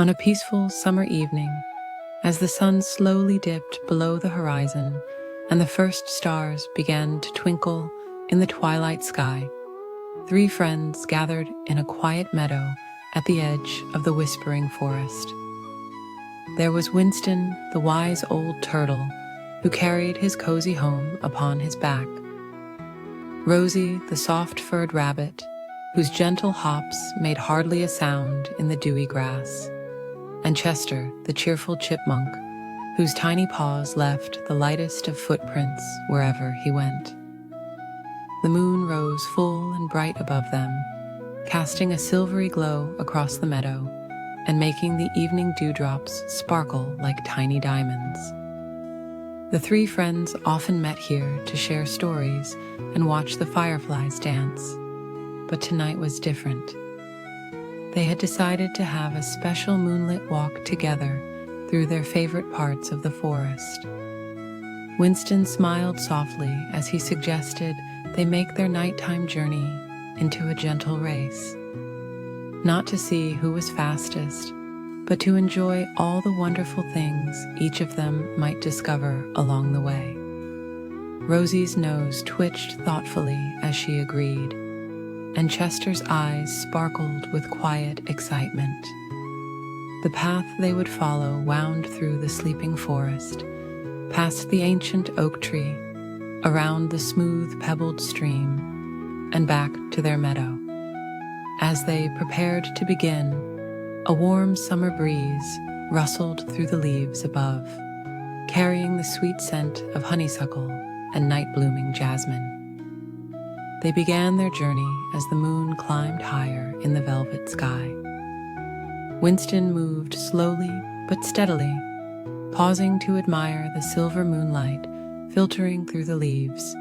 On a peaceful summer evening, as the sun slowly dipped below the horizon and the first stars began to twinkle in the twilight sky, three friends gathered in a quiet meadow at the edge of the whispering forest. There was Winston, the wise old turtle, who carried his cozy home upon his back. Rosie, the soft-furred rabbit, whose gentle hops made hardly a sound in the dewy grass. And Chester, the cheerful chipmunk, whose tiny paws left the lightest of footprints wherever he went. The moon rose full and bright above them, casting a silvery glow across the meadow and making the evening dewdrops sparkle like tiny diamonds. The three friends often met here to share stories and watch the fireflies dance, but tonight was different. They had decided to have a special moonlit walk together through their favorite parts of the forest. Winston smiled softly as he suggested they make their nighttime journey into a gentle race. Not to see who was fastest, but to enjoy all the wonderful things each of them might discover along the way. Rosie's nose twitched thoughtfully as she agreed, and Chester's eyes sparkled with quiet excitement. The path they would follow wound through the sleeping forest, past the ancient oak tree, around the smooth pebbled stream, and back to their meadow. As they prepared to begin, a warm summer breeze rustled through the leaves above, carrying the sweet scent of honeysuckle and night-blooming jasmine. They began their journey as the moon climbed higher in the velvet sky. Winston moved slowly but steadily, pausing to admire the silver moonlight filtering through the leaves.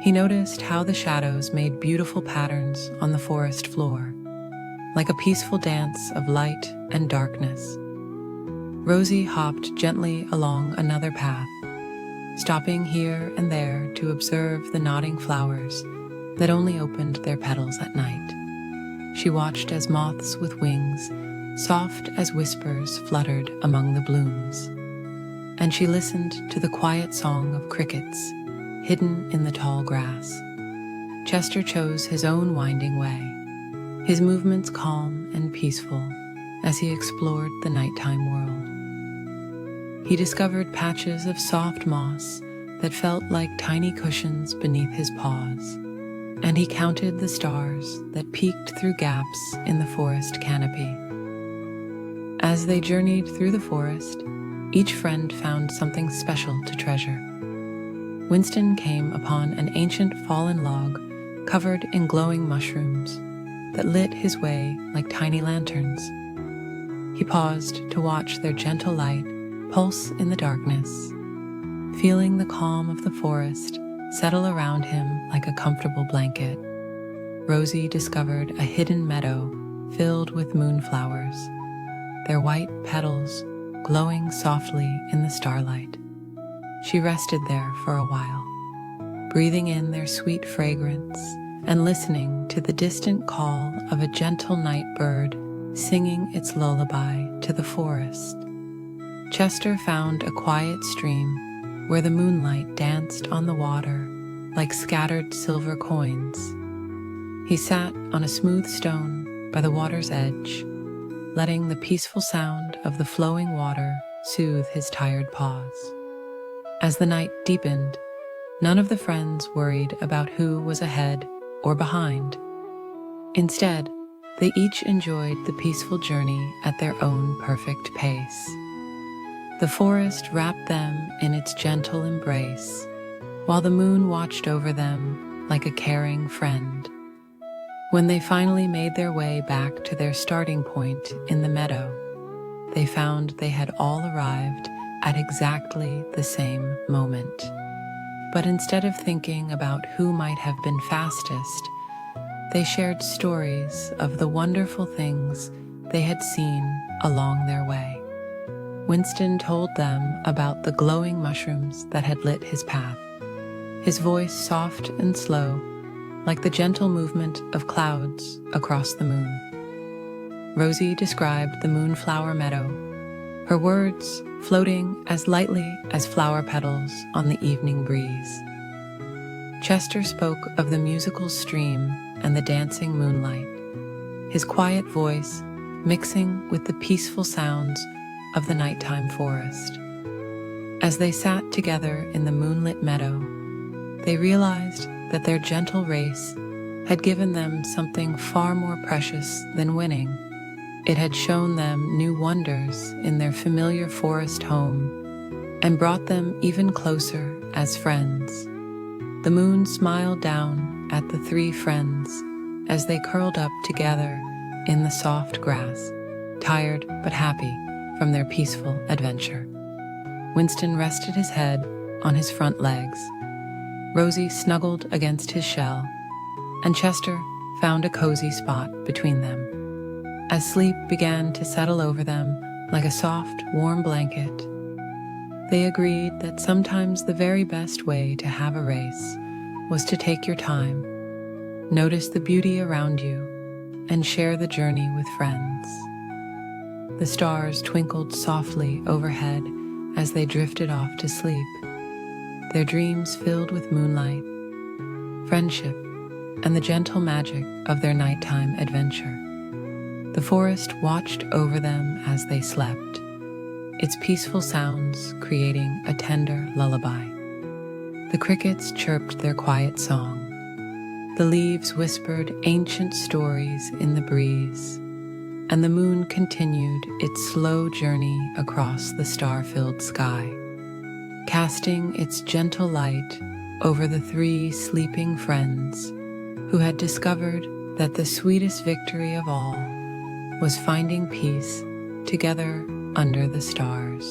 He noticed how the shadows made beautiful patterns on the forest floor, like a peaceful dance of light and darkness. Rosie hopped gently along another path, stopping here and there to observe the nodding flowers that only opened their petals at night. She watched as moths with wings, soft as whispers, fluttered among the blooms. And she listened to the quiet song of crickets hidden in the tall grass. Chester chose his own winding way, his movements calm and peaceful as he explored the nighttime world. He discovered patches of soft moss that felt like tiny cushions beneath his paws, and he counted the stars that peeked through gaps in the forest canopy. As they journeyed through the forest, each friend found something special to treasure. Winston came upon an ancient fallen log covered in glowing mushrooms that lit his way like tiny lanterns. He paused to watch their gentle light pulse in the darkness, feeling the calm of the forest settle around him like a comfortable blanket. Rosie discovered a hidden meadow filled with moonflowers, their white petals glowing softly in the starlight. She rested there for a while, breathing in their sweet fragrance and listening to the distant call of a gentle night bird singing its lullaby to the forest. Chester found a quiet stream where the moonlight danced on the water like scattered silver coins. He sat on a smooth stone by the water's edge, letting the peaceful sound of the flowing water soothe his tired paws. As the night deepened, none of the friends worried about who was ahead or behind. Instead, they each enjoyed the peaceful journey at their own perfect pace. The forest wrapped them in its gentle embrace, while the moon watched over them like a caring friend. When they finally made their way back to their starting point in the meadow, they found they had all arrived at exactly the same moment. But instead of thinking about who might have been fastest, they shared stories of the wonderful things they had seen along their way. Winston told them about the glowing mushrooms that had lit his path, his voice soft and slow, like the gentle movement of clouds across the moon. Rosie described the moonflower meadow, her words floating as lightly as flower petals on the evening breeze. Chester spoke of the musical stream and the dancing moonlight, his quiet voice mixing with the peaceful sounds of the nighttime forest. As they sat together in the moonlit meadow, they realized that their gentle race had given them something far more precious than winning. It had shown them new wonders in their familiar forest home and brought them even closer as friends. The moon smiled down at the three friends as they curled up together in the soft grass, tired but happy from their peaceful adventure. Winston rested his head on his front legs. Rosie snuggled against his shell, and Chester found a cozy spot between them. As sleep began to settle over them like a soft, warm blanket, they agreed that sometimes the very best way to have a race was to take your time, notice the beauty around you, and share the journey with friends. The stars twinkled softly overhead as they drifted off to sleep, their dreams filled with moonlight, friendship, and the gentle magic of their nighttime adventure. The forest watched over them as they slept, its peaceful sounds creating a tender lullaby. The crickets chirped their quiet song. The leaves whispered ancient stories in the breeze, and the moon continued its slow journey across the star-filled sky, casting its gentle light over the three sleeping friends who had discovered that the sweetest victory of all was finding peace together under the stars.